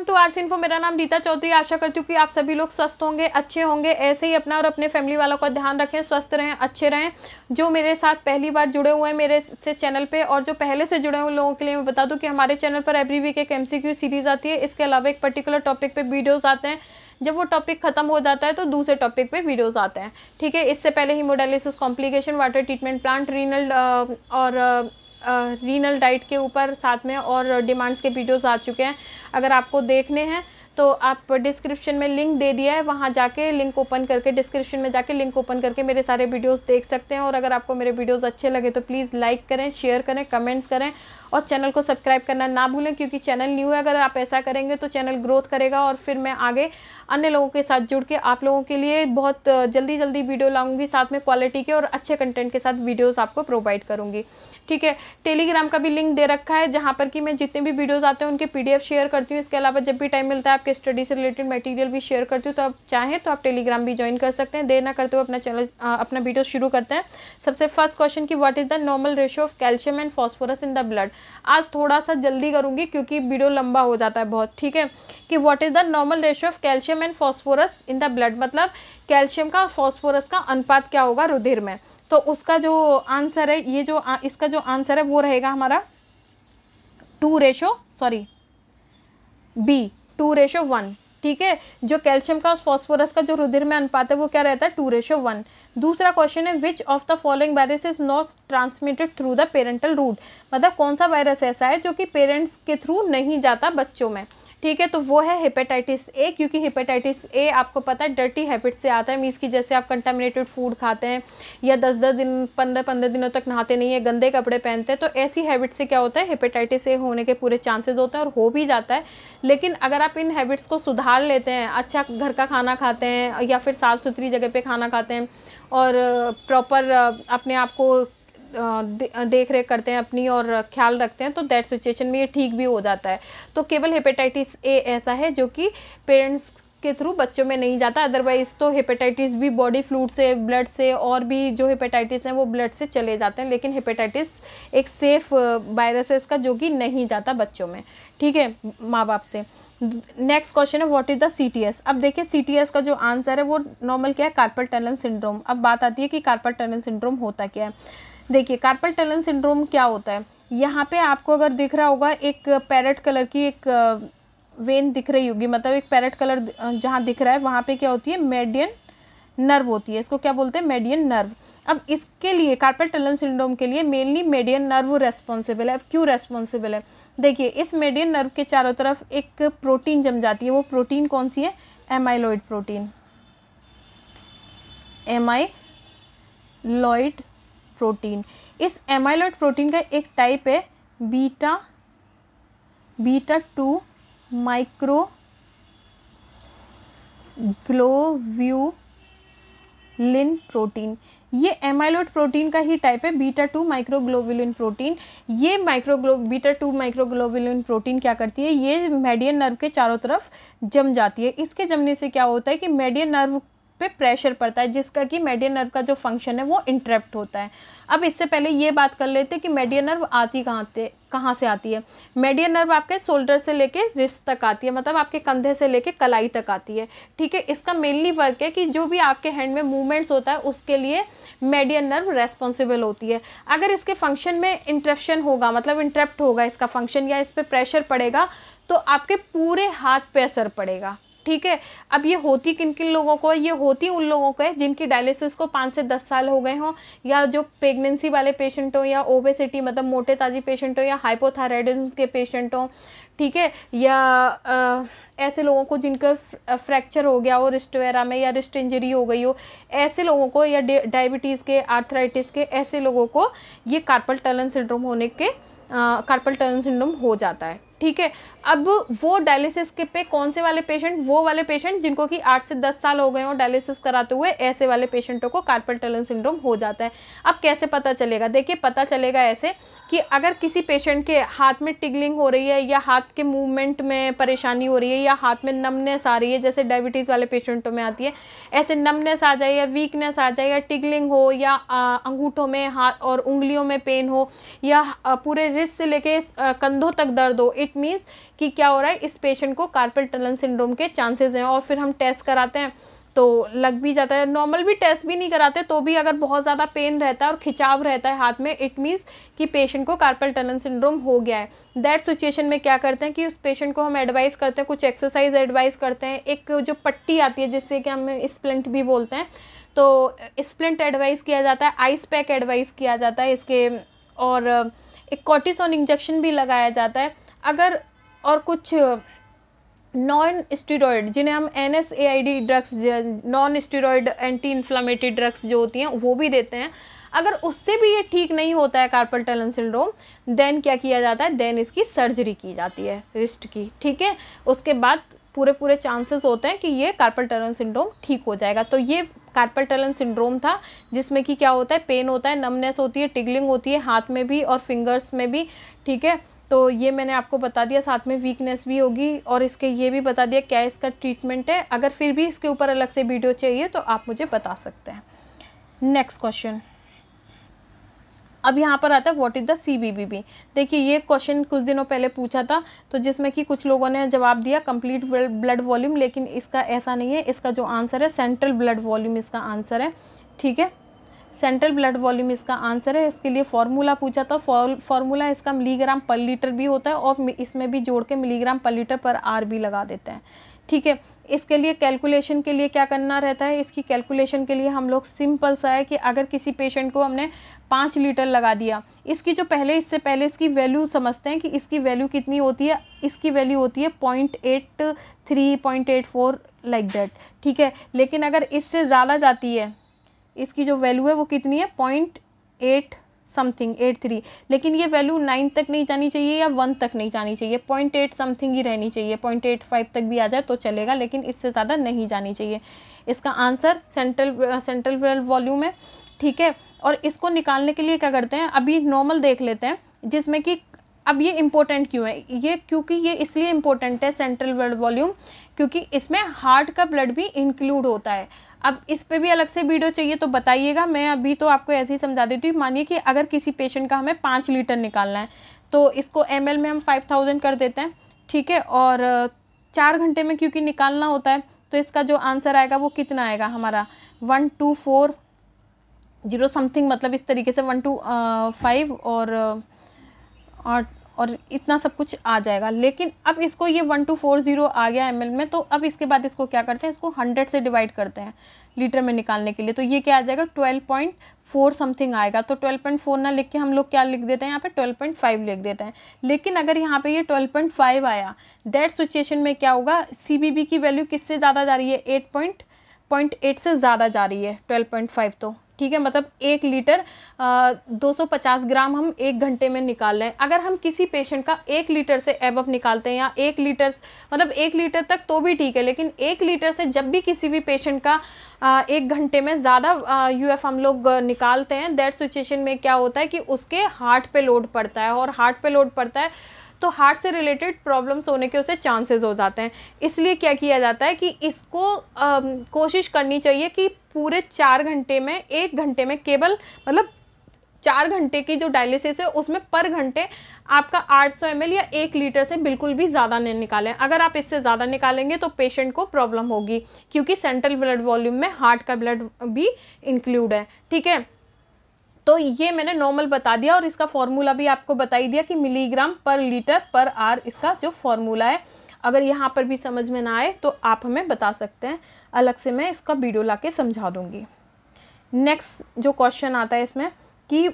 To arts info. मेरा नाम रीता चौधरी। आशा करती हूँ कि आप सभी लोग स्वस्थ होंगे, अच्छे होंगे। ऐसे ही अपना और अपने फैमिली वालों का ध्यान रखें, स्वस्थ रहें, अच्छे रहें। जो मेरे साथ पहली बार जुड़े हुए हैं मेरे से चैनल पे और जो पहले से जुड़े हुए लोगों के लिए मैं बता दूं कि हमारे चैनल पर एवरी वीक एक MCQ सीरीज आती है। इसके अलावा एक पर्टिकुलर टॉपिक पे वीडियोस आते हैं। जब वो टॉपिक खत्म हो जाता है तो दूसरे टॉपिक पे वीडियोस आते हैं। ठीक है, इससे पहले haemodialysis complication, water treatment plant, renal diet के ऊपर साथ में और डिमांड्स के वीडियोस आ चुके हैं। अगर आपको देखने हैं तो आप डिस्क्रिप्शन में लिंक दे दिया है, वहाँ जाके लिंक ओपन करके डिस्क्रिप्शन में जाके लिंक ओपन करके मेरे सारे वीडियोस देख सकते हैं। और अगर आपको मेरे वीडियोस अच्छे लगे तो प्लीज़ लाइक करें, शेयर करें, कमेंट्स करें और चैनल को सब्सक्राइब करना ना भूलें, क्योंकि चैनल न्यू है। अगर आप ऐसा करेंगे तो चैनल ग्रोथ करेगा और फिर मैं आगे अन्य लोगों के साथ जुड़ के आप लोगों के लिए बहुत जल्दी वीडियो लाऊंगी, साथ में क्वालिटी के और अच्छे कंटेंट के साथ वीडियोज़ आपको प्रोवाइड करूँगी। ठीक है, टेलीग्राम का भी लिंक दे रखा है जहाँ पर कि मैं जितने भी वीडियोस आते हैं उनके PDF शेयर करती हूँ। इसके अलावा जब भी टाइम मिलता है आपके स्टडी से रिलेटेड मटेरियल भी शेयर करती हूँ। तो आप चाहें तो आप टेलीग्राम भी ज्वाइन कर सकते हैं। देर ना करते हुए अपना वीडियो शुरू करते हैं। सबसे फर्स्ट क्वेश्चन कि what is the normal ratio of calcium and phosphorus in the blood. आज थोड़ा सा जल्दी करूँगी क्योंकि वीडियो लंबा हो जाता है बहुत। ठीक है, कि what is the normal ratio of calcium and phosphorus in the blood, मतलब कैल्शियम का और फॉस्फोरस का अनुपात क्या होगा रुधिर में। तो उसका जो आंसर है, ये जो इसका जो आंसर है वो रहेगा हमारा 2:1। ठीक है, जो कैल्शियम का और फॉस्फोरस का जो रुधिर में अनुपात है वो क्या रहता है 2:1। दूसरा क्वेश्चन है which of the following virus is not transmitted through the parental route, मतलब कौन सा वायरस ऐसा है जो कि पेरेंट्स के थ्रू नहीं जाता बच्चों में। ठीक है, तो वो है हेपेटाइटिस ए, क्योंकि हेपेटाइटिस ए आपको पता है डर्टी हैबिट से आता है। मीन्स की जैसे आप कंटामिनेटेड फूड खाते हैं या 10-10 दिन 15-15 दिनों तक नहाते नहीं है, गंदे कपड़े पहनते हैं, तो ऐसी हैबिट से क्या होता है हेपेटाइटिस ए होने के पूरे चांसेस होते हैं और हो भी जाता है। लेकिन अगर आप इन हैबिट्स को सुधार लेते हैं, अच्छा घर का खाना खाते हैं या फिर साफ़ सुथरी जगह पर खाना खाते हैं और प्रॉपर अपने आप को देख रेख करते हैं अपनी और ख्याल रखते हैं, तो दैट सिचुएशन में ये ठीक भी हो जाता है। तो केवल हेपेटाइटिस ए ऐसा है जो कि पेरेंट्स के थ्रू बच्चों में नहीं जाता। अदरवाइज तो हेपेटाइटिस भी बॉडी फ्लूइड से, ब्लड से, और भी जो हेपेटाइटिस हैं वो ब्लड से चले जाते हैं। लेकिन हेपेटाइटिस एक सेफ वायरस है इसका, जो कि नहीं जाता बच्चों में। ठीक है, माँ बाप से। नेक्स्ट क्वेश्चन है व्हाट इज द CTS। अब देखिए CTS का जो आंसर है वो नॉर्मल क्या है, कार्पल टनल सिंड्रोम। अब बात आती है कि कार्पल टनल सिंड्रोम होता क्या है। देखिए कार्पल टनल सिंड्रोम क्या होता है, यहाँ पे आपको अगर दिख रहा होगा एक पैरेट कलर की एक वेन दिख रही होगी, मतलब एक पैरेट कलर जहाँ दिख रहा है वहाँ पे क्या होती है, मेडियन नर्व होती है। इसको क्या बोलते हैं, मेडियन नर्व। अब इसके लिए कार्पल टनल सिंड्रोम के लिए मेनली मेडियन नर्व रेस्पॉन्सिबल है। क्यों रेस्पॉन्सिबल है, देखिए इस मेडियन नर्व के चारों तरफ एक प्रोटीन जम जाती है। वो प्रोटीन कौन सी है, एमाइलॉइड प्रोटीन। एमाइलॉइड प्रोटीन, इस एमाइलॉइड प्रोटीन का एक टाइप है बीटा 2 माइक्रोग्लोब्यूलिन प्रोटीन। ये एमाइलॉइड प्रोटीन का ही टाइप है बीटा 2 माइक्रोग्लोब्यूलिन प्रोटीन। ये बीटा 2 माइक्रोग्लोब्यूलिन प्रोटीन क्या करती है, ये मेडियन नर्व के चारों तरफ जम जाती है। इसके जमने से क्या होता है कि मेडियन नर्व पे प्रेशर पड़ता है, जिसका कि मेडियन नर्व का जो फंक्शन है वो इंटरप्ट होता है। अब इससे पहले ये बात कर लेते हैं कि मेडियन नर्व आती कहाँ से आती है। मेडियन नर्व आपके शोल्डर से लेके रिस्ट तक आती है, मतलब आपके कंधे से लेके कलाई तक आती है। ठीक है, इसका मेनली वर्क है कि जो भी आपके हैंड में मूवमेंट्स होता है उसके लिए मेडियन नर्व रेस्पॉन्सिबल होती है। अगर इसके फंक्शन में इंटरप्शन होगा, मतलब इंटरप्ट होगा इसका फंक्शन, या इस पर प्रेशर पड़ेगा तो आपके पूरे हाथ पे असर पड़ेगा। ठीक है, अब ये होती किन किन लोगों को है, ये होती उन लोगों को है जिनकी डायलिसिस को 5 से 10 साल हो गए हों, या जो प्रेगनेंसी वाले पेशेंट हो, या ओबेसिटी मतलब मोटे ताजी पेशेंट हो, या हाइपोथायराइडिज्म के पेशेंट हो। ठीक है, या ऐसे लोगों को जिनका फ्रैक्चर हो गया हो रिस्ट वगैरह में, या रिस्ट इंजरी हो गई हो, ऐसे लोगों को, या डायबिटीज़ के, आर्थराइटिस के, ऐसे लोगों को ये कार्पल टनल सिंड्रोम होने के कार्पल टनल सिंड्रोम हो जाता है। ठीक है, अब वो डायलिसिस के पे कौन से वाले पेशेंट, वो वाले पेशेंट जिनको कि 8 से 10 साल हो गए हों डायलिसिस कराते हुए, ऐसे वाले पेशेंटों को कार्पल टनल सिंड्रोम हो जाता है। अब कैसे पता चलेगा, देखिए पता चलेगा ऐसे कि अगर किसी पेशेंट के हाथ में टिगलिंग हो रही है, या हाथ के मूवमेंट में परेशानी हो रही है, या हाथ में नमनेस आ रही है, जैसे डायबिटीज़ वाले पेशेंटों में आती है, ऐसे नमनेस आ जाए या वीकनेस आ जाए या टिगलिंग हो, या अंगूठों में हाथ और उंगलियों में पेन हो, या पूरे रिस्ट से लेके कंधों तक दर्द हो, इट मीन्स कि क्या हो रहा है, इस पेशेंट को कार्पल टनल सिंड्रोम के चांसेस हैं। और फिर हम टेस्ट कराते हैं तो लग भी जाता है, नॉर्मल भी टेस्ट भी नहीं कराते तो भी अगर बहुत ज़्यादा पेन रहता है और खिंचाव रहता है हाथ में, इट मीन्स कि पेशेंट को कार्पल टनल सिंड्रोम हो गया है। दैट सिचुएशन में क्या करते हैं कि उस पेशेंट को हम एडवाइस करते हैं, कुछ एक्सरसाइज एडवाइस करते हैं, एक जो पट्टी आती है जिससे कि हम स्प्लिंट भी बोलते हैं, तो स्प्लिंट एडवाइस किया जाता है, आइस पैक एडवाइस किया जाता है इसके, और एक कॉर्टिसोन इंजेक्शन भी लगाया जाता है। अगर और कुछ नॉन स्टेरॉयड जिन्हें हम NSAID drugs, non steroid anti inflammatory drugs जो होती हैं वो भी देते हैं। अगर उससे भी ये ठीक नहीं होता है कार्पल टनल सिंड्रोम, देन क्या किया जाता है, देन इसकी सर्जरी की जाती है रिस्ट की, ठीक है। उसके बाद पूरे चांसेस होते हैं कि ये कार्पल टनल सिंड्रोम ठीक हो जाएगा। तो ये कार्पल टनल सिंड्रोम था जिसमें कि क्या होता है, पेन होता है, नमनेस होती है, टिगलिंग होती है हाथ में भी और फिंगर्स में भी, ठीक है। तो ये मैंने आपको बता दिया, साथ में वीकनेस भी होगी और इसके ये भी बता दिया क्या इसका ट्रीटमेंट है। अगर फिर भी इसके ऊपर अलग से वीडियो चाहिए तो आप मुझे बता सकते हैं। नेक्स्ट क्वेश्चन, अब यहाँ पर आता है व्हाट इज़ द CBBB। देखिए ये क्वेश्चन कुछ दिनों पहले पूछा था, तो जिसमें कि कुछ लोगों ने जवाब दिया कंप्लीट ब्लड वॉल्यूम, लेकिन इसका ऐसा नहीं है। इसका जो आंसर है सेंट्रल ब्लड वॉल्यूम इसका आंसर है, ठीक है। सेंट्रल ब्लड वॉल्यूम इसका आंसर है। इसके लिए फॉर्मूला पूछा था, फॉर्मूला इसका मिलीग्राम पर लीटर भी होता है और इसमें भी जोड़ के मिलीग्राम पर लीटर पर आर भी लगा देते हैं, ठीक है। इसके लिए कैलकुलेशन के लिए क्या करना रहता है, इसकी कैलकुलेशन के लिए हम लोग सिंपल सा है कि अगर किसी पेशेंट को हमने 5 लीटर लगा दिया, इसकी जो इससे पहले इसकी वैल्यू समझते हैं कि इसकी वैल्यू कितनी होती है। इसकी वैल्यू होती है 0.83 0.84 लाइक दैट, ठीक है। लेकिन अगर इससे ज़्यादा जाती है, इसकी जो वैल्यू है वो कितनी है 0.8 समथिंग 83, लेकिन ये वैल्यू 9 तक नहीं जानी चाहिए या 1 तक नहीं जानी चाहिए, 0.8 समथिंग ही रहनी चाहिए। 0.85 तक भी आ जाए तो चलेगा, लेकिन इससे ज़्यादा नहीं जानी चाहिए। इसका आंसर सेंट्रल ब्लड वॉल्यूम है, ठीक है। और इसको निकालने के लिए क्या करते हैं, अभी नॉर्मल देख लेते हैं, जिसमें कि अब ये इम्पोर्टेंट क्यों है, ये क्योंकि ये इसलिए इम्पोर्टेंट है सेंट्रल ब्लड वॉल्यूम क्योंकि इसमें हार्ट का ब्लड भी इंक्लूड होता है। अब इस पे भी अलग से वीडियो चाहिए तो बताइएगा, मैं अभी तो आपको ऐसे ही समझा देती हूँ। मानिए कि अगर किसी पेशेंट का हमें 5 लीटर निकालना है तो इसको ml में हम 5000 कर देते हैं, ठीक है। और 4 घंटे में क्योंकि निकालना होता है तो इसका जो आंसर आएगा वो कितना आएगा हमारा 1240 समथिंग, मतलब इस तरीके से 125 और इतना सब कुछ आ जाएगा। लेकिन अब इसको ये 1240 आ गया ml में, तो अब इसके बाद इसको क्या करते हैं, इसको 100 से डिवाइड करते हैं लीटर में निकालने के लिए, तो ये क्या आ जाएगा 12.4 समथिंग आएगा। तो 12.4 ना लिख के हम लोग क्या लिख देते हैं, यहाँ पे 12.5 लिख देते हैं। लेकिन अगर यहाँ पे ये 12.5 आया, दैट सिचुएशन में क्या होगा, CBB की वैल्यू किससे ज़्यादा जा रही है, 8.8 से ज़्यादा जा रही है 12.5, तो ठीक है। मतलब 1 लीटर 250 ग्राम हम 1 घंटे में निकाल रहे हैं। अगर हम किसी पेशेंट का 1 लीटर से एबव निकालते हैं या 1 लीटर मतलब 1 लीटर तक तो भी ठीक है, लेकिन 1 लीटर से जब भी किसी भी पेशेंट का 1 घंटे में ज़्यादा UF हम लोग निकालते हैं, दैट सिचुएशन में क्या होता है कि उसके हार्ट पे लोड पड़ता है, और हार्ट पे लोड पड़ता है तो हार्ट से रिलेटेड प्रॉब्लम्स होने के उसे चांसेस हो जाते हैं। इसलिए क्या किया जाता है कि इसको कोशिश करनी चाहिए कि पूरे 4 घंटे में 1 घंटे में केवल मतलब 4 घंटे की जो डायलिसिस है उसमें पर घंटे आपका 800 ml या 1 लीटर से बिल्कुल भी ज़्यादा नहीं निकालें। अगर आप इससे ज़्यादा निकालेंगे तो पेशेंट को प्रॉब्लम होगी, क्योंकि सेंट्रल ब्लड वॉल्यूम में हार्ट का ब्लड भी इंक्लूड है, ठीक है। तो ये मैंने नॉर्मल बता दिया और इसका फॉर्मूला भी आपको बता ही दिया कि मिलीग्राम पर लीटर पर आर इसका जो फॉर्मूला है। अगर यहाँ पर भी समझ में ना आए तो आप हमें बता सकते हैं, अलग से मैं इसका वीडियो ला के समझा दूँगी। नेक्स्ट जो क्वेश्चन आता है इसमें कि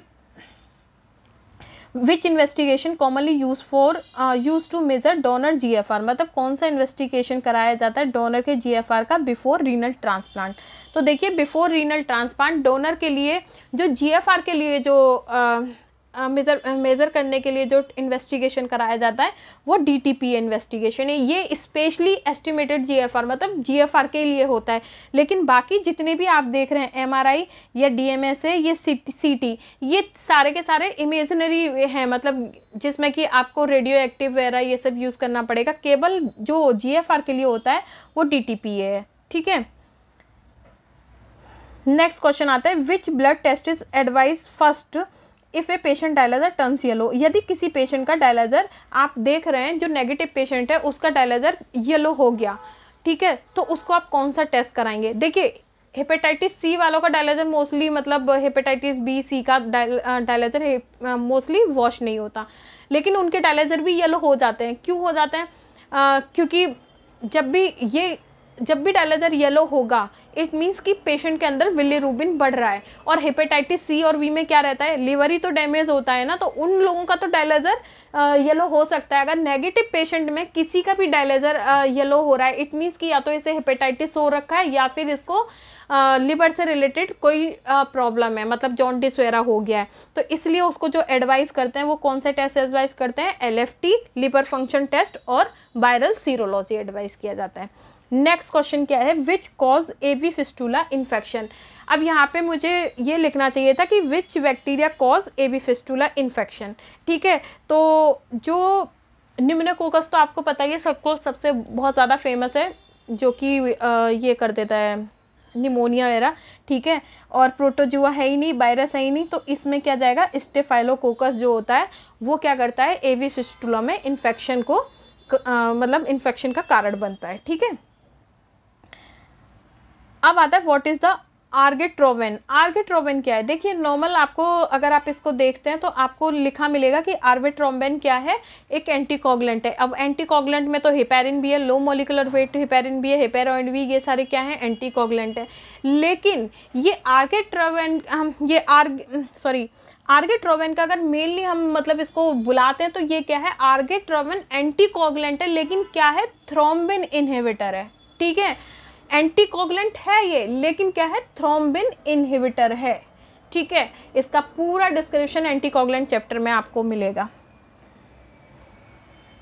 which investigation commonly use to measure donor GFR, मतलब कौन सा इन्वेस्टिगेशन कराया जाता है डोनर के GFR का बिफोर रीनल ट्रांसप्लांट। तो देखिए बिफोर रीनल ट्रांसप्लांट डोनर के लिए जो GFR के लिए जो मेज़र करने के लिए जो इन्वेस्टिगेशन कराया जाता है वो DTPA इन्वेस्टिगेशन है। ये स्पेशली एस्टिमेटेड GFR मतलब GFR के लिए होता है, लेकिन बाकी जितने भी आप देख रहे हैं MRI या DMSA ये CT ये सारे के सारे इमेजिनरी हैं, मतलब जिसमें कि आपको रेडियो एक्टिव वगैरह ये सब यूज़ करना पड़ेगा। केवल जो GFR के लिए होता है वो DTPA है, ठीक है। नेक्स्ट क्वेश्चन आता है which blood test is advise first if a patient dialyzer turns yellow, यदि किसी पेशेंट का डायलाइजर आप देख रहे हैं, जो नेगेटिव पेशेंट है उसका डायलाइजर येलो हो गया, ठीक है, तो उसको आप कौन सा टेस्ट कराएंगे? देखिए हेपेटाइटिस सी वालों का डायलाइजर मोस्टली, मतलब हेपेटाइटिस बी सी का डायलाइजर मोस्टली वॉश नहीं होता, लेकिन उनके डायलाइजर भी येलो हो जाते हैं। क्यों हो जाते हैं? क्योंकि जब भी डायलाइजर येलो होगा इट मीन्स कि पेशेंट के अंदर बिलीरुबिन बढ़ रहा है। और हेपेटाइटिस सी और बी में क्या रहता है, लिवर ही तो डैमेज होता है ना, तो उन लोगों का तो डायलाइजर येलो हो सकता है। अगर नेगेटिव पेशेंट में किसी का भी डायलाइजर येलो हो रहा है इट मीन्स कि या तो इसे हेपेटाइटिस हो रखा है या फिर इसको लिवर से रिलेटेड कोई प्रॉब्लम है, मतलब जॉन्डिस वगैरह हो गया है। तो इसलिए उसको जो एडवाइस करते हैं वो कौन से टेस्ट एडवाइस करते हैं? LFT, लिवर फंक्शन टेस्ट और वायरल सीरोलॉजी एडवाइस किया जाता है। नेक्स्ट क्वेश्चन क्या है? Which cause AV fistula infection. अब यहाँ पे मुझे ये लिखना चाहिए था कि which bacteria cause AV fistula infection, ठीक है। तो जो न्यूमोकोकस तो आपको पता ही है, सबको सबसे बहुत ज़्यादा फेमस है, जो कि ये कर देता है निमोनिया वगैरह, ठीक है। और प्रोटोजुआ है ही नहीं, वायरस है ही नहीं, तो इसमें क्या जाएगा? स्टेफाइलोकोकस जो होता है वो क्या करता है? एवी फिस्टुला में इन्फेक्शन को मतलब इन्फेक्शन का कारण बनता है, ठीक है। अब आता है व्हाट इज द आर्गेट्रोवेन। आर्गेट्रोवेन क्या है? देखिए नॉर्मल आपको अगर आप इसको देखते हैं तो आपको लिखा मिलेगा कि आर्गेट्रोवेन क्या है? एक एंटीकोगुलेंट है। अब एंटीकोगुलेंट में तो हेपेरिन भी है, लो मोलिकुलर वेट हेपेरिन भी है, हेपेरोइन भी, ये सारे क्या है? एंटीकोगुलेंट है। लेकिन ये आर्गेट्रोवेन आर्गेट्रोवेन का अगर मेनली हम मतलब इसको बुलाते हैं तो ये क्या है? आर्गेट्रोवेन एंटीकोगुलेंट है, लेकिन क्या है? थ्रोम्बिन इनहिबिटर है, ठीक है। एंटीकोगुलेंट है ये, लेकिन क्या है? थ्रोम्बिन इनहिबिटर है, ठीक है। इसका पूरा डिस्क्रिप्शन एंटीकोगुलेंट चैप्टर में आपको मिलेगा।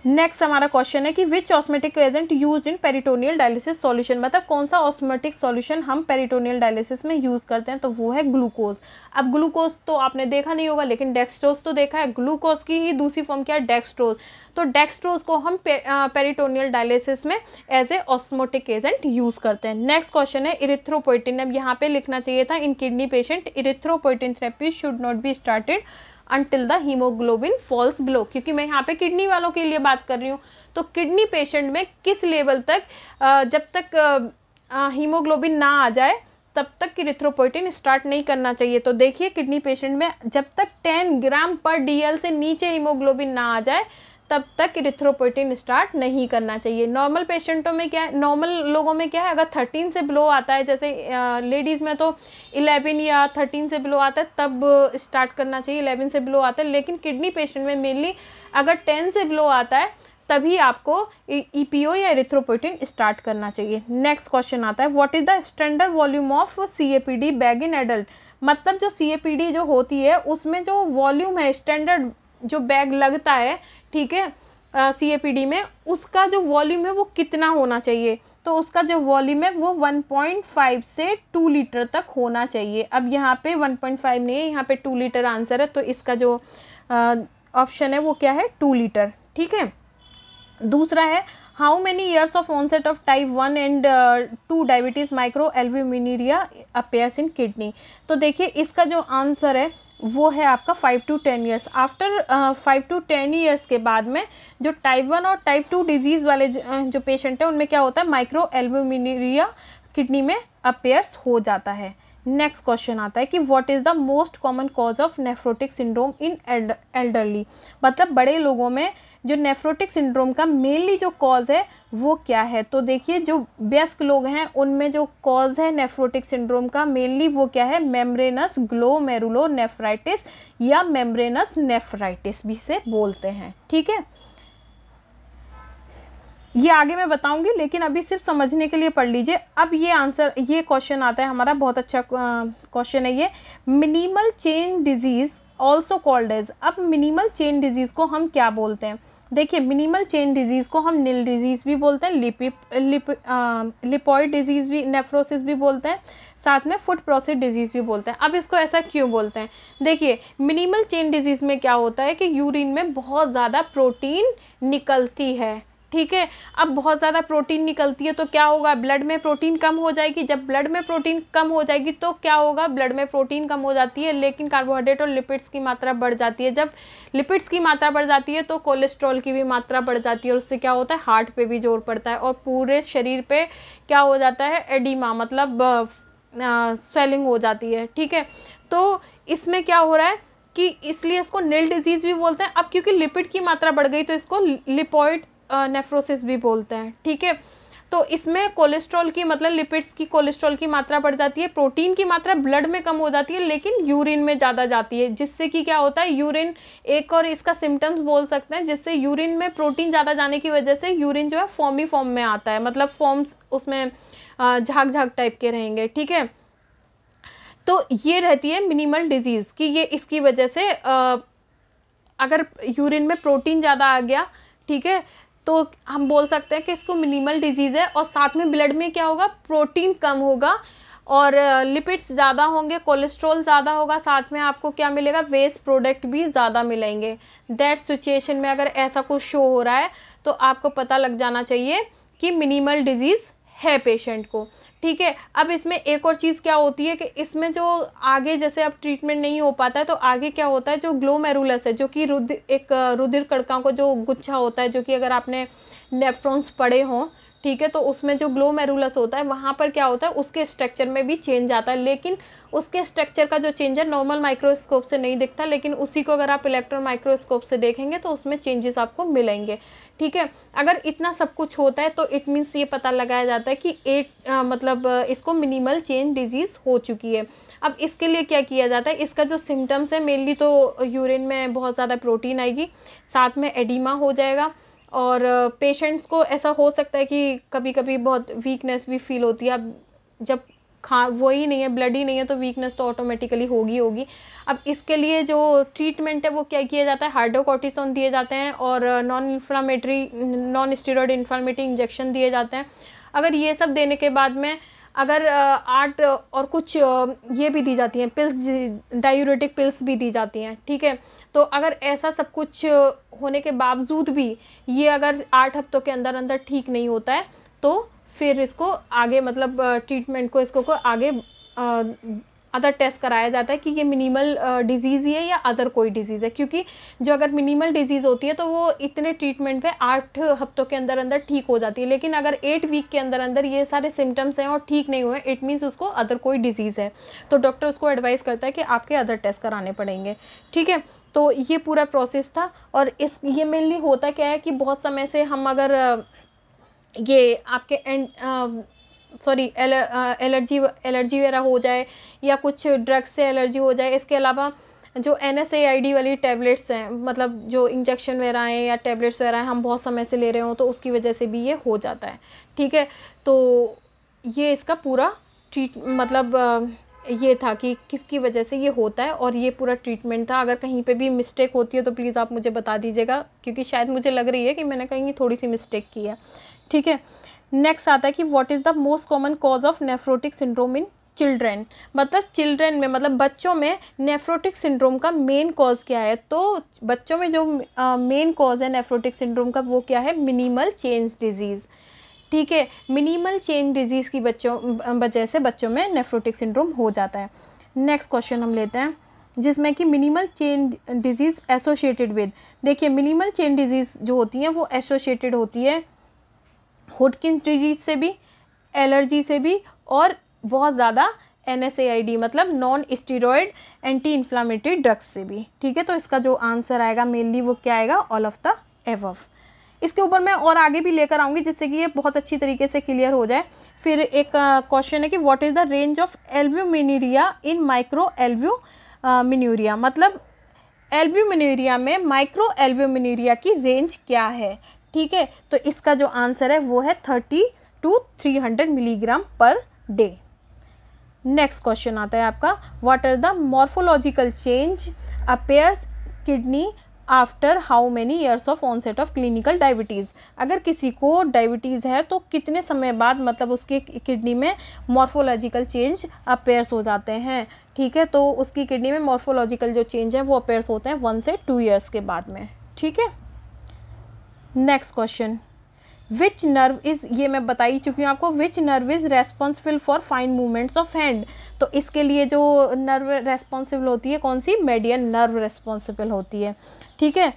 नेक्स्ट हमारा क्वेश्चन है कि which osmotic agent used in peritoneal dialysis solution, मतलब कौन सा ऑस्मेटिक सॉल्यूशन हम पेरिटोनियल डायलिसिस में यूज़ करते हैं? तो वो है ग्लूकोज। अब ग्लूकोज तो आपने देखा नहीं होगा, लेकिन डेक्सट्रोज तो देखा है। ग्लूकोज की ही दूसरी फॉर्म क्या है? डेक्सट्रोज। तो डेक्सट्रोज को हम पेरिटोनियल डायलिसिस में as a osmotic agent use करते हैं। नेक्स्ट क्वेश्चन है इरिथ्रोपोइटिन। अब यहाँ पे लिखना चाहिए था in kidney patient erythropoietin therapy should not be started until the hemoglobin falls below, क्योंकि मैं यहाँ पे किडनी वालों के लिए बात कर रही हूँ। तो किडनी पेशेंट में किस लेवल तक जब तक हीमोग्लोबिन ना आ जाए तब तक इरिथ्रोपोइटिन स्टार्ट नहीं करना चाहिए। तो देखिए किडनी पेशेंट में जब तक 10 ग्राम पर DL से नीचे हीमोग्लोबिन ना आ जाए तब तक इरिथ्रोपोइटिन स्टार्ट नहीं करना चाहिए। नॉर्मल पेशेंटों में क्या है? नॉर्मल लोगों में क्या है? अगर 13 से बिलो आता है, जैसे लेडीज़ में तो 11 या 13 से बिलो आता है तब स्टार्ट करना चाहिए, 11 से बिलो आता है। लेकिन किडनी पेशेंट में मेनली अगर 10 से बिलो आता है तभी आपको EPO या इरिथ्रोपोइटिन स्टार्ट करना चाहिए। नेक्स्ट क्वेश्चन आता है what is the standard volume of CAPD bag in adult, मतलब जो CAPD जो होती है उसमें जो वॉल्यूम है, स्टैंडर्ड जो बैग लगता है, ठीक है, CAPD में, उसका जो वॉल्यूम है वो कितना होना चाहिए? तो उसका जो वॉल्यूम है वो 1.5 से 2 लीटर तक होना चाहिए। अब यहाँ पे 1.5 नहीं है, यहाँ पे 2 लीटर आंसर है, तो इसका जो ऑप्शन है वो क्या है? 2 लीटर, ठीक है। दूसरा है how many years of onset of type 1 and 2 diabetes micro albuminuria appears in kidney. तो देखिए इसका जो आंसर है वो है आपका 5 to 10 years. After 5 to 10 years के बाद में जो टाइप 1 और टाइप 2 डिजीज़ वाले जो पेशेंट हैं उनमें क्या होता है? माइक्रो एल्ब्यूमिनुरिया किडनी में अपीयर्स हो जाता है। नेक्स्ट क्वेश्चन आता है कि what is the most common cause of nephrotic syndrome in elderly, मतलब बड़े लोगों में जो नेफ्रोटिक सिंड्रोम का मेनली जो कॉज है वो क्या है? तो देखिए जो वयस्क लोग हैं उनमें जो कॉज है नेफ्रोटिक सिंड्रोम का मेनली वो क्या है? मेम्ब्रेनस ग्लोमेरुलोनेफ्राइटिस या मेम्ब्रेनस नेफ्राइटिस भी से बोलते हैं, ठीक है। ये आगे मैं बताऊंगी, लेकिन अभी सिर्फ समझने के लिए पढ़ लीजिए। अब ये आंसर, ये क्वेश्चन आता है हमारा, बहुत अच्छा क्वेश्चन है ये। Minimal change disease also called as, अब मिनिमल चेन डिजीज़ को हम क्या बोलते हैं? देखिए मिनिमल चेन डिजीज़ को हम नील डिजीज़ भी बोलते हैं, लिपॉइड डिजीज़ भी, नेफ्रोसिस भी बोलते हैं, साथ में फूड प्रोसेस डिजीज़ भी बोलते हैं। अब इसको ऐसा क्यों बोलते हैं? देखिए मिनिमल चेन डिजीज़ में क्या होता है कि यूरिन में बहुत ज़्यादा प्रोटीन निकलती है, ठीक है। अब बहुत ज़्यादा प्रोटीन निकलती है तो क्या होगा, ब्लड में प्रोटीन कम हो जाएगी। जब ब्लड में प्रोटीन कम हो जाएगी तो क्या होगा, ब्लड में प्रोटीन कम हो जाती है लेकिन कार्बोहाइड्रेट और लिपिड्स की मात्रा बढ़ जाती है। जब लिपिड्स की मात्रा बढ़ जाती है तो कोलेस्ट्रॉल की भी मात्रा बढ़ जाती है और उससे क्या होता है, हार्ट पे भी जोर पड़ता है और पूरे शरीर पे क्या हो जाता है, एडिमा मतलब स्वेलिंग हो जाती है। ठीक है, तो इसमें क्या हो रहा है कि इसलिए इसको नील डिजीज़ भी बोलते हैं। अब क्योंकि लिपिड की मात्रा बढ़ गई तो इसको लिपोइड नेफ्रोसिस भी बोलते हैं। ठीक है, तो इसमें कोलेस्ट्रॉल की मतलब लिपिड्स की, कोलेस्ट्रॉल की मात्रा बढ़ जाती है, प्रोटीन की मात्रा ब्लड में कम हो जाती है लेकिन यूरिन में ज़्यादा जाती है, जिससे कि क्या होता है, यूरिन एक और इसका सिम्टम्स बोल सकते हैं, जिससे यूरिन में प्रोटीन ज़्यादा जाने की वजह से यूरिन जो है फॉर्मी फॉर्म में आता है, मतलब फॉर्म्स उसमें झाग झाग टाइप के रहेंगे। ठीक है, तो ये रहती है मिनिमल डिजीज़ कि ये इसकी वजह से अगर यूरिन में प्रोटीन ज़्यादा आ गया, ठीक है, तो हम बोल सकते हैं कि इसको मिनिमल डिजीज़ है। और साथ में ब्लड में क्या होगा, प्रोटीन कम होगा और लिपिड्स ज़्यादा होंगे, कोलेस्ट्रॉल ज़्यादा होगा, साथ में आपको क्या मिलेगा, वेस्ट प्रोडक्ट भी ज़्यादा मिलेंगे। दैट सिचुएशन में अगर ऐसा कुछ शो हो रहा है तो आपको पता लग जाना चाहिए कि मिनिमल डिजीज़ है पेशेंट को। ठीक है, अब इसमें एक और चीज़ क्या होती है कि इसमें जो आगे जैसे अब ट्रीटमेंट नहीं हो पाता है तो आगे क्या होता है, जो ग्लोमेरुलस है, जो कि रुधिर कणिकाओं को जो गुच्छा होता है, जो कि अगर आपने नेफ्रॉन्स पढ़े हों, ठीक है, तो उसमें जो ग्लोमेरुलस होता है वहाँ पर क्या होता है, उसके स्ट्रक्चर में भी चेंज आता है, लेकिन उसके स्ट्रक्चर का जो चेंज है नॉर्मल माइक्रोस्कोप से नहीं दिखता, लेकिन उसी को अगर आप इलेक्ट्रॉन माइक्रोस्कोप से देखेंगे तो उसमें चेंजेस आपको मिलेंगे। ठीक है, अगर इतना सब कुछ होता है तो इट मीन्स ये पता लगाया जाता है कि मतलब इसको मिनिमल चेन डिजीज़ हो चुकी है। अब इसके लिए क्या किया जाता है, इसका जो सिम्टम्स है मेनली तो यूरिन में बहुत ज़्यादा प्रोटीन आएगी, साथ में एडिमा हो जाएगा और पेशेंट्स को ऐसा हो सकता है कि कभी कभी बहुत वीकनेस भी फील होती है। अब जब वही नहीं है, ब्लड ही नहीं है, तो वीकनेस तो ऑटोमेटिकली होगी। अब इसके लिए जो ट्रीटमेंट है वो क्या किया जाता है, हाइड्रोकोर्टिसोन दिए जाते हैं और नॉन स्टेरॉइड इन्फ्लेमेटरी इंजेक्शन दिए जाते हैं। अगर ये सब देने के बाद में अगर 8 और कुछ ये भी दी जाती हैं पिल्स, डायूरेटिक पिल्स भी दी जाती हैं। ठीक है, तो अगर ऐसा सब कुछ होने के बावजूद भी ये अगर 8 हफ्तों के अंदर अंदर ठीक नहीं होता है तो फिर इसको आगे मतलब ट्रीटमेंट को इसको आगे अदर टेस्ट कराया जाता है कि ये मिनिमल डिजीज़ ही है या अदर कोई डिजीज़ है, क्योंकि जो अगर मिनिमल डिजीज़ होती है तो वो इतने ट्रीटमेंट पे 8 हफ्तों के अंदर अंदर ठीक हो जाती है, लेकिन अगर 8 वीक के अंदर अंदर ये सारे सिम्टम्स हैं और ठीक नहीं हुए, इट मीन्स उसको अदर कोई डिजीज़ है, तो डॉक्टर उसको एडवाइस करता है कि आपके अदर टेस्ट कराने पड़ेंगे। ठीक है, तो ये पूरा प्रोसेस था। और ये मेनली होता क्या है कि बहुत समय से हम अगर ये आपके एलर्जी वगैरह हो जाए या कुछ ड्रग्स से एलर्जी हो जाए, इसके अलावा जो NSAID वाली टैबलेट्स हैं, मतलब जो इंजेक्शन वगैरह हैं या टैबलेट्स वगैरह हैं, हम बहुत समय से ले रहे हो तो उसकी वजह से भी ये हो जाता है। ठीक है, तो ये इसका पूरा मतलब ये था कि किसकी वजह से ये होता है और ये पूरा ट्रीटमेंट था। अगर कहीं पे भी मिस्टेक होती है तो प्लीज़ आप मुझे बता दीजिएगा, क्योंकि शायद मुझे लग रही है कि मैंने कहीं थोड़ी सी मिस्टेक की है। ठीक है, नेक्स्ट आता है कि what is the most common cause of nephrotic syndrome in children, मतलब चिल्ड्रेन में, मतलब बच्चों में नेफ्रोटिक सिंड्रोम का मेन कॉज क्या है। तो बच्चों में जो मेन कॉज है नेफ्रोटिक सिंड्रोम का वो क्या है, मिनिमल चेंज डिजीज़। ठीक है, मिनिमल चेन डिजीज़ की वजह से बच्चों में नेफ्रोटिक सिंड्रोम हो जाता है। नेक्स्ट क्वेश्चन हम लेते हैं जिसमें कि minimal change disease associated with, देखिए मिनिमल चेन डिजीज़ जो होती हैं वो एसोसिएटेड होती है हुडकिंस डिजीज़ से भी, एलर्जी से भी और बहुत ज़्यादा NSAID मतलब non steroid anti inflammatory drugs से भी। ठीक है, तो इसका जो आंसर आएगा मेनली वो क्या आएगा, ऑल ऑफ द एबव। इसके ऊपर मैं और आगे भी लेकर आऊँगी जिससे कि ये बहुत अच्छी तरीके से क्लियर हो जाए। फिर एक क्वेश्चन है कि what is the range of albuminuria in micro albuminuria, मतलब एल्ब्यूमिनुरिया में माइक्रो एल्ब्यूमिनुरिया की रेंज क्या है। ठीक है, तो इसका जो आंसर है वो है 30 to 300 milligram per day. Next question आता है आपका, what are the morphological change appears kidney after how many years of onset of clinical diabetes, अगर किसी को डायबिटीज़ है तो कितने समय बाद मतलब उसकी किडनी में मॉर्फोलॉजिकल चेंज अपेयर्स हो जाते हैं। ठीक है, तो उसकी किडनी में मॉर्फोलॉजिकल जो चेंज है वो अपेयर्स होते हैं 1 से 2 ईयर्स के बाद में। ठीक है, next question, which nerve is, ये मैं बता ही चुकी हूँ आपको, which nerve is responsible for fine movements of hand. तो इसके लिए जो नर्व रेस्पॉन्सिबल होती है कौन सी, मेडियन नर्व रेस्पॉन्सिबल होती है, ठीक है।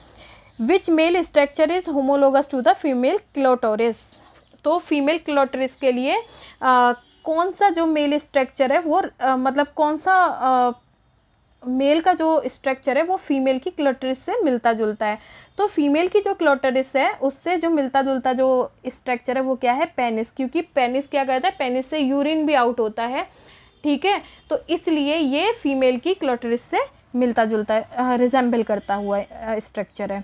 Which male structure is homologous to the female clitoris. तो फीमेल क्लोटोरिस के लिए कौन सा जो मेल स्ट्रक्चर है वो मतलब कौन सा मेल का जो स्ट्रक्चर है वो फीमेल की क्लोटरिस से मिलता जुलता है। तो फीमेल की जो क्लोटरिस है उससे जो मिलता जुलता जो स्ट्रक्चर है वो क्या है, पेनिस, क्योंकि पेनिस क्या कहता है, पेनिस से यूरिन भी आउट होता है, ठीक है। तो इसलिए ये फीमेल की क्लोटरिस से मिलता जुलता है, रिजेंबल करता हुआ स्ट्रक्चर है।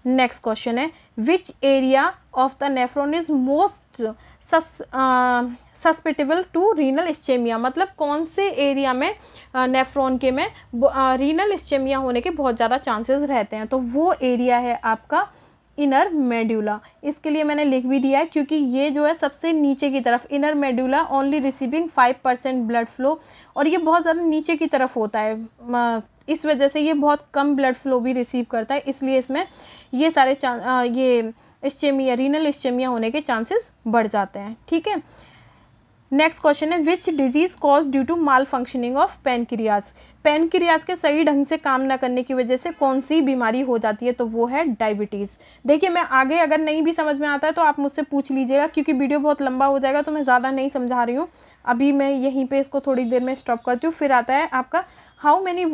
नेक्स्ट क्वेश्चन है, which area of the nephron is most susceptible to renal ischemia. मतलब कौन से एरिया में नेफ्रॉन के में रीनल इस्चेमिया होने के बहुत ज़्यादा चांसेस रहते हैं। तो वो एरिया है आपका इनर मेड्यूला। इसके लिए मैंने लिख भी दिया है क्योंकि ये जो है सबसे नीचे की तरफ, inner medulla only receiving 5% blood flow, और ये बहुत ज़्यादा नीचे की तरफ होता है, इस वजह से ये बहुत कम ब्लड फ्लो भी रिसीव करता है, इसलिए इसमें ये सारे ये इस्चेमिया, रीनल इस्चेमिया होने के चांसेस बढ़ जाते हैं, ठीक है। नेक्स्ट क्वेश्चन है, which disease cause due to malfunctioning of pancreas. Pancreas के सही ढंग से काम ना करने की वजह से कौन सी बीमारी हो जाती है, तो वो है डायबिटीज़। देखिए मैं आगे अगर नहीं भी समझ में आता है तो आप मुझसे पूछ लीजिएगा, क्योंकि वीडियो बहुत लंबा हो जाएगा तो मैं ज़्यादा नहीं समझा रही हूँ। अभी मैं यहीं पे इसको थोड़ी देर में स्टॉप करती हूँ। फिर आता है आपका how many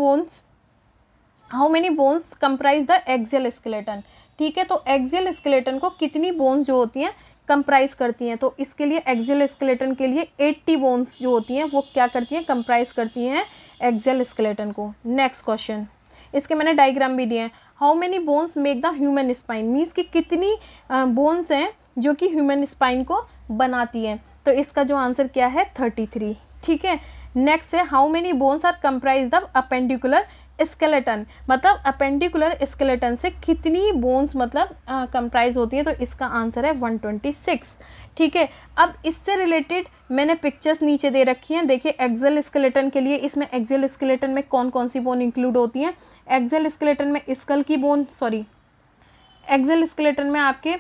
bones comprise the axial skeleton, ठीक है। तो एक्सियल स्केलेटन को कितनी बोन्स जो होती हैं कंप्राइज करती हैं, तो इसके लिए एक्सियल स्केलेटन के लिए 80 बोन्स जो होती हैं वो क्या करती हैं, कंप्राइज करती हैं एक्सियल स्केलेटन को। नेक्स्ट क्वेश्चन, इसके मैंने डायग्राम भी दिए हैं। How many bones make the human spine, means कि कितनी बोन्स हैं जो कि ह्यूमन स्पाइन को बनाती हैं, तो इसका जो आंसर क्या है 33, ठीक है। नेक्स्ट है, how many bones are comprise the appendicular skeleton, मतलब अपेंडिकुलर स्केलेटन से कितनी बोन्स मतलब कंप्राइज होती हैं, तो इसका आंसर है 126, ठीक है। अब इससे रिलेटेड मैंने पिक्चर्स नीचे दे रखी हैं, देखिए एक्सियल स्केलेटन के लिए, इसमें एक्सियल स्केलेटन में कौन कौन सी बोन इंक्लूड होती हैं। एक्सियल स्केलेटन में स्कल की बोन, एक्सियल स्केलेटन में आपके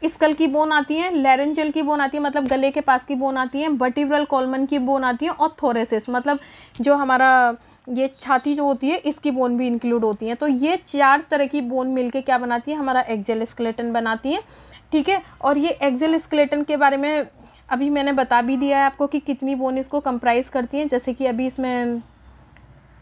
स्कल की बोन आती है, लैरेंजियल की बोन आती है मतलब गले के पास की बोन आती है, वर्टिब्रल कॉलमन की बोन आती है, और थोरेसिस मतलब जो हमारा ये छाती जो होती है इसकी बोन भी इंक्लूड होती है। तो ये 4 तरह की बोन मिलके क्या बनाती है, हमारा एक्सियल स्केलेटन बनाती है, ठीक है। और ये एक्सियल स्केलेटन के बारे में अभी मैंने बता भी दिया है आपको कि कितनी बोन इसको कंप्राइज करती हैं, जैसे कि अभी इसमें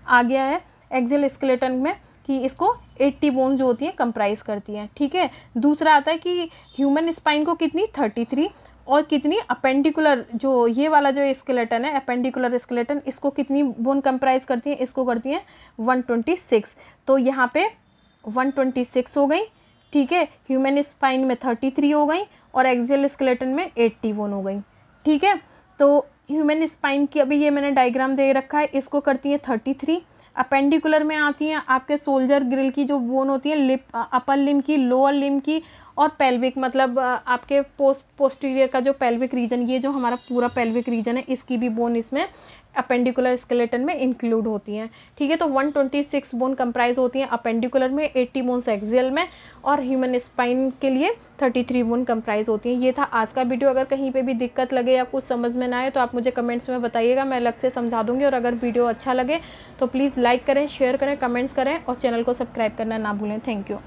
आ गया है एक्सियल स्केलेटन में कि इसको 80 बोन जो होती हैं कंप्राइज करती हैं, ठीक है। दूसरा आता है कि ह्यूमन स्पाइन को कितनी 33, और कितनी अपेंडिकुलर जो ये वाला जो स्केलेटन है अपेंडिकुलर स्केलेटन, इसको कितनी बोन कंप्राइज करती हैं, इसको करती हैं 126। तो यहाँ पे 126 हो गई, ठीक है। ह्यूमन स्पाइन में 33 हो गई और एक्सियल स्केलेटन में 80 बोन हो गई, ठीक है। तो ह्यूमन स्पाइन की अभी ये मैंने डायग्राम दे रखा है, इसको करती हैं 33। अपेंडिकुलर में आती हैं आपके सोल्जर ग्रिल की जो बोन होती है, लिप, अपर लिम की, लोअर लिम की, और पेल्विक मतलब आपके पोस्टीरियर का जो पेल्विक रीजन, ये जो हमारा पूरा पेल्विक रीजन है इसकी भी बोन इसमें अपेंडिकुलर स्केलेटन में इंक्लूड होती हैं, ठीक है। तो 126 बोन कंप्राइज होती हैं अपेंडिकुलर में, 80 बोन्स एक्सियल में, और ह्यूमन स्पाइन के लिए 33 बोन कंप्राइज होती हैं। ये था आज का वीडियो। अगर कहीं पे भी दिक्कत लगे या कुछ समझ में ना आए तो आप मुझे कमेंट्स में बताइएगा, मैं अलग से समझा दूँगी। और अगर वीडियो अच्छा लगे तो प्लीज़ लाइक करें, शेयर करें, कमेंट्स करें और चैनल को सब्सक्राइब करना ना भूलें। Thank you.